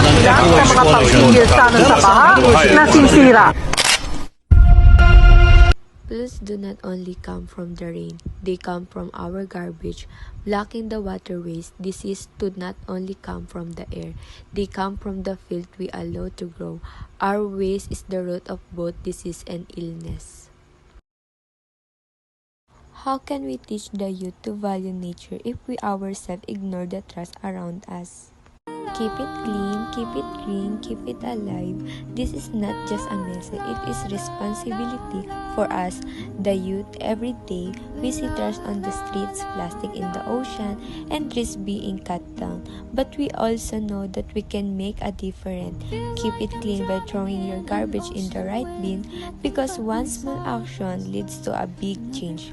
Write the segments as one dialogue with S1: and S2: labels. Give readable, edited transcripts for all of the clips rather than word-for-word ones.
S1: sila sa makapagpigil sa amin sa baha na sinsira.
S2: Pollutions do not only come from the rain, they come from our garbage, blocking the waterways. Disease do not only come from the air, they come from the field we allow to grow. Our waste is the root of both disease and illness. How can we teach the youth to value nature if we ourselves ignore the trust around us? Keep it clean, keep it green, keep it alive. This is not just a message, it is responsibility for us, the youth. Every day, we see trash on the streets, plastic in the ocean, and trees being cut down. But we also know that we can make a difference. Keep it clean by throwing your garbage in the right bin, because one small action leads to a big change.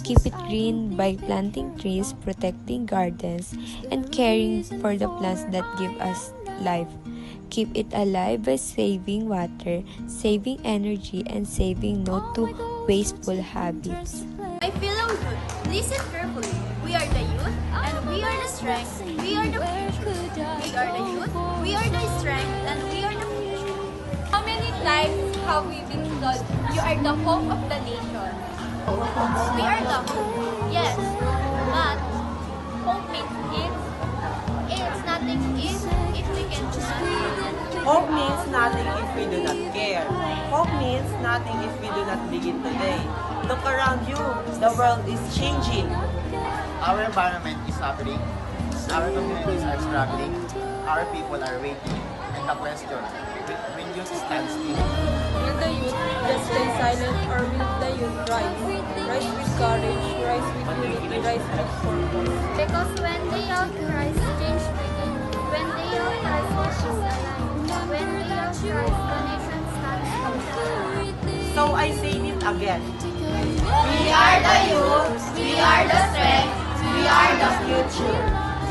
S2: Keep it green by planting trees, protecting gardens, and caring for the plants that give us life. Keep it alive by saving water, saving energy, and saving no to wasteful habits.
S3: My fellow youth, listen carefully. We are the youth, and we are the strength. We are the future. We are the youth, we are the strength, and we are the future. How many times have we been told, you are the hope of the nation? We are the hope, yes, but hope means it's nothing if we can do nothing.
S4: Hope means nothing if we do not care. Hope means nothing if we do not begin today. Look around you, the world is changing.
S5: Our environment is suffering, our communities are struggling, our people are waiting, and the question, will youth stand still?
S6: Will the youth just stay silent, or will the youth rise? Rise with courage, rise with unity, rise with purpose.
S3: Because when the youth rise, change begins. When the youth rise, nations align. When the youth rise, the nation stands strong.
S4: So I say it again.
S3: We are the youth, we are the strength, we are the future.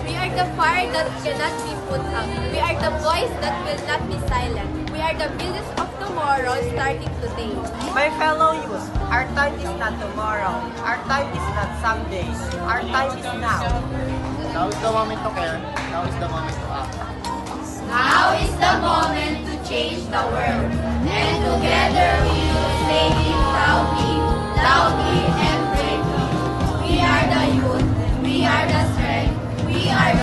S3: We are the fire that cannot be put out. We are the voice that will not be silent. We are the builders of tomorrow starting today.
S4: My fellow youth, our time is not tomorrow. Our time is not someday. Our time is now.
S5: Now is the moment to care, now is the moment to act.
S3: Now is the moment to change the world. And together we will say it proudly, loudly, and bravely. We are the youth, we are the strength, we are